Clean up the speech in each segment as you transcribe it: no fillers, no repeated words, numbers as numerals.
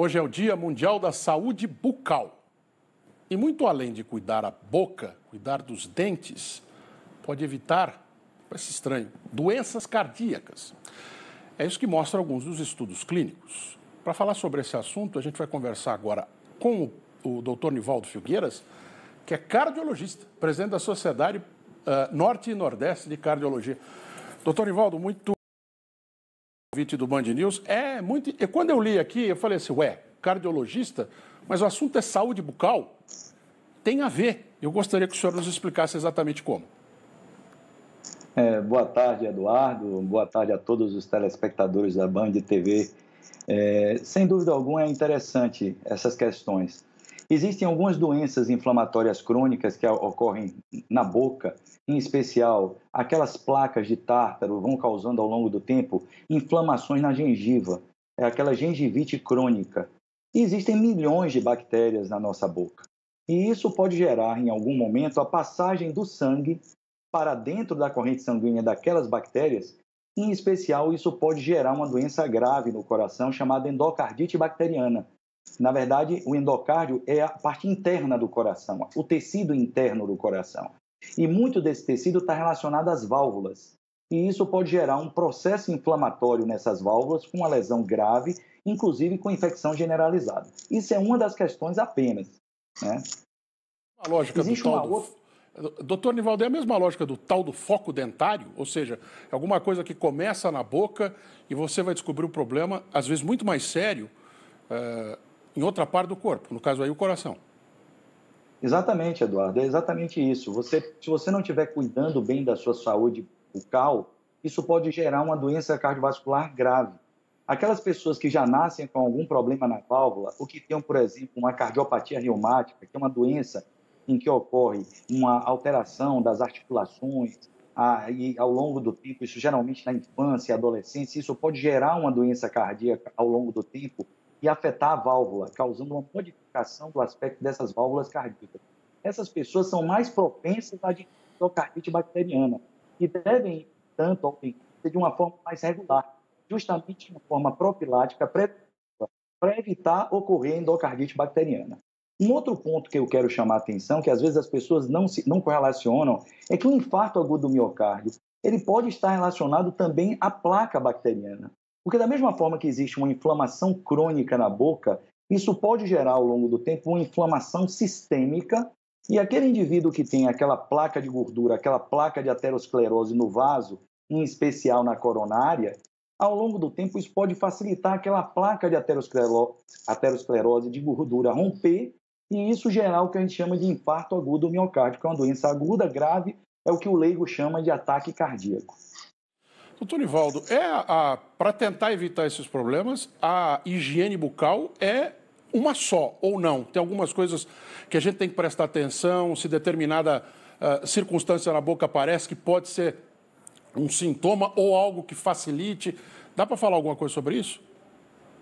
Hoje é o Dia Mundial da Saúde Bucal. E muito além de cuidar a boca, cuidar dos dentes, pode evitar, parece estranho, doenças cardíacas. É isso que mostra alguns dos estudos clínicos. Para falar sobre esse assunto, a gente vai conversar agora com o Dr. Nivaldo Filgueiras, que é cardiologista, presidente da Sociedade Norte e Nordeste de Cardiologia. Doutor Nivaldo, muito convite do Band News. E quando eu li aqui, eu falei assim, cardiologista, mas o assunto é saúde bucal? Tem a ver. Eu gostaria que o senhor nos explicasse exatamente como. Boa tarde, Eduardo. Boa tarde a todos os telespectadores da Band TV. Sem dúvida alguma, é interessante essas questões. Existem algumas doenças inflamatórias crônicas que ocorrem na boca, em especial aquelas placas de tártaro vão causando ao longo do tempo inflamações na gengiva, aquela gengivite crônica. E existem milhões de bactérias na nossa boca. E isso pode gerar, em algum momento, a passagem do sangue para dentro da corrente sanguínea daquelas bactérias. Em especial, isso pode gerar uma doença grave no coração chamada endocardite bacteriana. Na verdade, o endocárdio é a parte interna do coração, o tecido interno do coração. E muito desse tecido está relacionado às válvulas. E isso pode gerar um processo inflamatório nessas válvulas com uma lesão grave, inclusive com infecção generalizada. Isso é uma das questões apenas, né? A lógica Existe do uma tal outra... Doutor Nivaldo, é a mesma lógica do tal do foco dentário? Ou seja, é alguma coisa que começa na boca e você vai descobrir o problema, às vezes muito mais sério, em outra parte do corpo, no caso aí o coração. Exatamente, Eduardo, é exatamente isso. Se você não estiver cuidando bem da sua saúde bucal, isso pode gerar uma doença cardiovascular grave. Aquelas pessoas que já nascem com algum problema na válvula, ou que tenham, por exemplo, uma cardiopatia reumática, que é uma doença em que ocorre uma alteração das articulações, e ao longo do tempo, isso geralmente na infância e adolescência, isso pode gerar uma doença cardíaca ao longo do tempo e afetar a válvula, causando uma modificação do aspecto dessas válvulas cardíacas. Essas pessoas são mais propensas à endocardite bacteriana e devem, tanto, ao dentista de uma forma mais regular, justamente de uma forma profilática, para evitar ocorrer endocardite bacteriana. Um outro ponto que eu quero chamar a atenção, que às vezes as pessoas não correlacionam, é que o infarto agudo do miocárdio ele pode estar relacionado também à placa bacteriana. Porque da mesma forma que existe uma inflamação crônica na boca, isso pode gerar ao longo do tempo uma inflamação sistêmica e aquele indivíduo que tem aquela placa de gordura, aquela placa de aterosclerose no vaso, em especial na coronária, ao longo do tempo isso pode facilitar aquela placa de aterosclerose de gordura romper e isso gerar o que a gente chama de infarto agudo do miocárdio, que é uma doença aguda, grave, é o que o leigo chama de ataque cardíaco. Doutor Nivaldo, para tentar evitar esses problemas, a higiene bucal é uma só, ou não? Tem algumas coisas que a gente tem que prestar atenção, se determinada circunstância na boca aparece que pode ser um sintoma ou algo que facilite. Dá para falar alguma coisa sobre isso?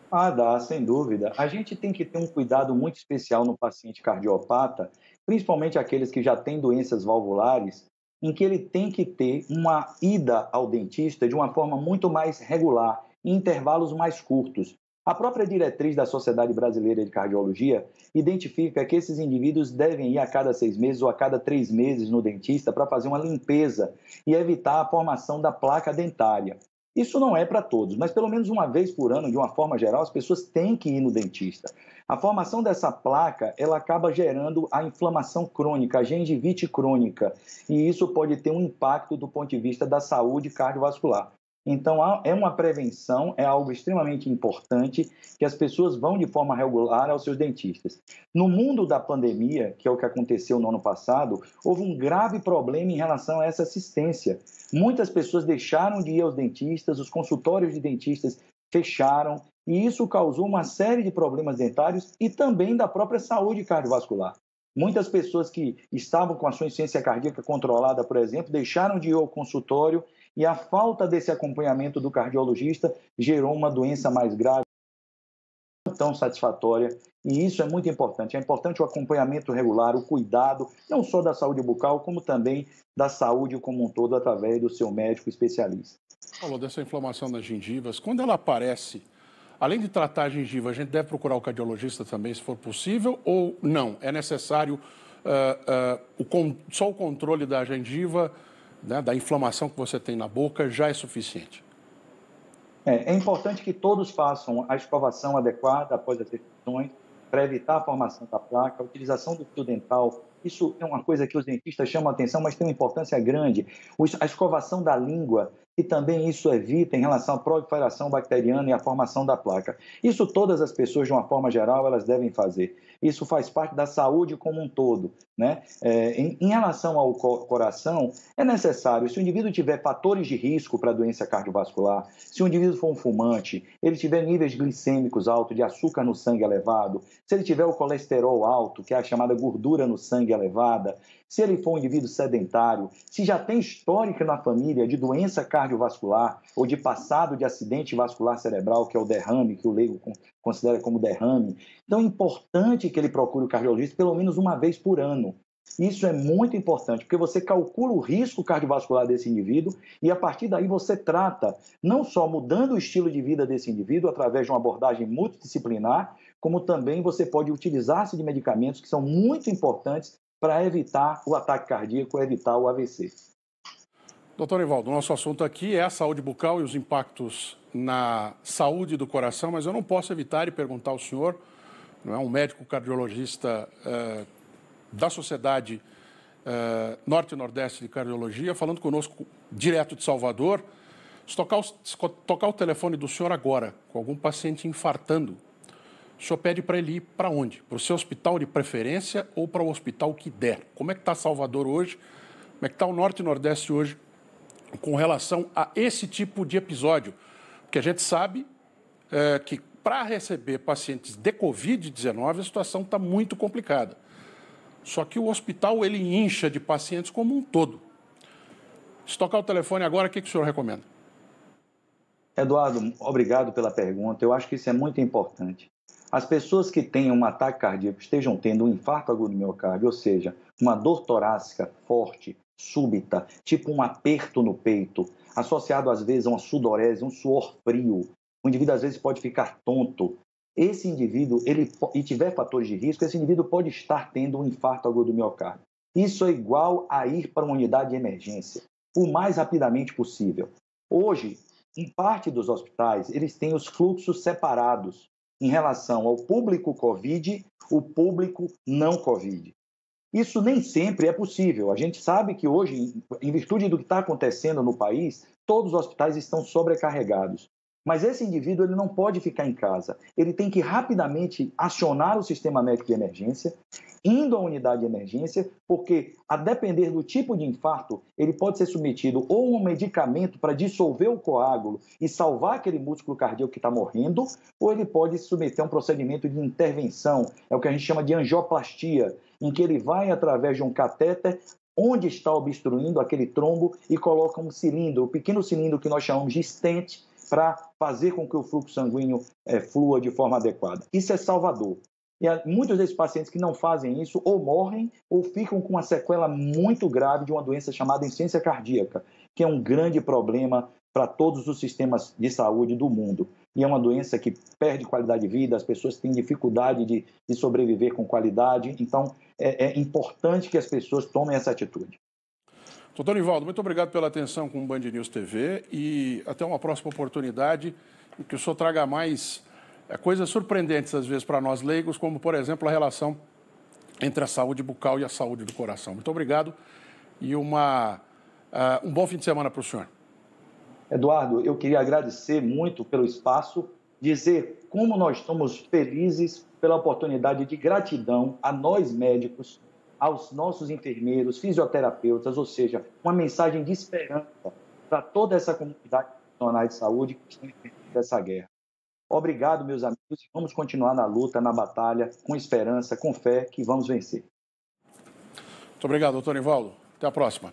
Dá, sem dúvida. A gente tem que ter um cuidado muito especial no paciente cardiopata, principalmente aqueles que já têm doenças valvulares, em que ele tem que ter uma ida ao dentista de uma forma muito mais regular, em intervalos mais curtos. A própria diretriz da Sociedade Brasileira de Cardiologia identifica que esses indivíduos devem ir a cada 6 meses ou a cada 3 meses no dentista para fazer uma limpeza e evitar a formação da placa dentária. Isso não é para todos, mas pelo menos uma vez por ano, de uma forma geral, as pessoas têm que ir no dentista. A formação dessa placa, ela acaba gerando a inflamação crônica, a gengivite crônica, e isso pode ter um impacto do ponto de vista da saúde cardiovascular. Então, é uma prevenção, é algo extremamente importante que as pessoas vão de forma regular aos seus dentistas. No mundo da pandemia, que é o que aconteceu no ano passado, houve um grave problema em relação a essa assistência. Muitas pessoas deixaram de ir aos dentistas, os consultórios de dentistas fecharam, e isso causou uma série de problemas dentários e também da própria saúde cardiovascular. Muitas pessoas que estavam com a sua insuficiência cardíaca controlada, por exemplo, deixaram de ir ao consultório e a falta desse acompanhamento do cardiologista gerou uma doença mais grave, não tão satisfatória, e isso é muito importante. É importante o acompanhamento regular, o cuidado, não só da saúde bucal, como também da saúde como um todo, através do seu médico especialista. Falou dessa inflamação nas gengivas. Quando ela aparece, além de tratar a gengiva, a gente deve procurar o cardiologista também, se for possível, ou não? É necessário só o controle da gengiva, né, da inflamação que você tem na boca, já é suficiente? É importante que todos façam a escovação adequada após as refeições, para evitar a formação da placa, a utilização do fio dental. Isso é uma coisa que os dentistas chamam a atenção, mas tem uma importância grande. A escovação da língua, e também isso evita em relação à proliferação bacteriana e à formação da placa. Isso todas as pessoas, de uma forma geral, elas devem fazer. Isso faz parte da saúde como um todo, né? Em relação ao coração, é necessário, se o indivíduo tiver fatores de risco para doença cardiovascular, se o indivíduo for um fumante, ele tiver níveis glicêmicos altos, de açúcar no sangue elevado, se ele tiver o colesterol alto, que é a chamada gordura no sangue elevada, se ele for um indivíduo sedentário, se já tem histórico na família de doença cardiovascular ou de passado de acidente vascular cerebral, que é o derrame, que o leigo considera como derrame. Então é importante que ele procure o cardiologista pelo menos uma vez por ano. Isso é muito importante, porque você calcula o risco cardiovascular desse indivíduo e, a partir daí, você trata não só mudando o estilo de vida desse indivíduo através de uma abordagem multidisciplinar, como também você pode utilizar-se de medicamentos que são muito importantes para evitar o ataque cardíaco, evitar o AVC. Doutor Nivaldo, o nosso assunto aqui é a saúde bucal e os impactos na saúde do coração, mas eu não posso evitar de perguntar ao senhor, não é um médico cardiologista da Sociedade Norte e Nordeste de Cardiologia, falando conosco direto de Salvador. Se tocar o telefone do senhor agora, com algum paciente infartando, o senhor pede para ele ir para onde? Para o seu hospital de preferência ou para o hospital que der? Como é que está Salvador hoje? Como é que está o Norte e Nordeste hoje com relação a esse tipo de episódio? Porque a gente sabe que para receber pacientes de Covid-19 a situação está muito complicada. Só que o hospital ele incha de pacientes como um todo. Se tocar o telefone agora, o que o senhor recomenda? Eduardo, obrigado pela pergunta. Eu acho que isso é muito importante. As pessoas que têm um ataque cardíaco estejam tendo um infarto agudo do miocárdio, ou seja, uma dor torácica forte, súbita, tipo um aperto no peito, associado às vezes a uma sudorese, um suor frio. O indivíduo às vezes pode ficar tonto. Esse indivíduo, e tiver fatores de risco, esse indivíduo pode estar tendo um infarto agudo do miocárdio. Isso é igual a ir para uma unidade de emergência, o mais rapidamente possível. Hoje, em parte dos hospitais, eles têm os fluxos separados em relação ao público COVID, o público não COVID. Isso nem sempre é possível. A gente sabe que hoje, em virtude do que está acontecendo no país, todos os hospitais estão sobrecarregados. Mas esse indivíduo ele não pode ficar em casa. Ele tem que rapidamente acionar o sistema médico de emergência, indo à unidade de emergência, porque, a depender do tipo de infarto, ele pode ser submetido ou a um medicamento para dissolver o coágulo e salvar aquele músculo cardíaco que está morrendo, ou ele pode se submeter a um procedimento de intervenção, é o que a gente chama de angioplastia, em que ele vai, através de um catéter, onde está obstruindo aquele trombo e coloca um cilindro, um pequeno cilindro que nós chamamos de stent, para fazer com que o fluxo sanguíneo flua de forma adequada. Isso é salvador. E muitos desses pacientes que não fazem isso ou morrem ou ficam com uma sequela muito grave de uma doença chamada insuficiência cardíaca, que é um grande problema para todos os sistemas de saúde do mundo. E é uma doença que perde qualidade de vida, as pessoas têm dificuldade de sobreviver com qualidade. Então, é importante que as pessoas tomem essa atitude. Doutor Nivaldo, muito obrigado pela atenção com o Band News TV e até uma próxima oportunidade em que o senhor traga mais coisas surpreendentes, às vezes, para nós leigos, como, por exemplo, a relação entre a saúde bucal e a saúde do coração. Muito obrigado e um bom fim de semana para o senhor. Eduardo, eu queria agradecer muito pelo espaço, dizer como nós estamos felizes pela oportunidade de gratidão a nós médicos, aos nossos enfermeiros, fisioterapeutas, ou seja, uma mensagem de esperança para toda essa comunidade profissional de saúde que está enfrentando essa guerra. Obrigado, meus amigos, e vamos continuar na luta, na batalha, com esperança, com fé, que vamos vencer. Muito obrigado, doutor Nivaldo. Até a próxima.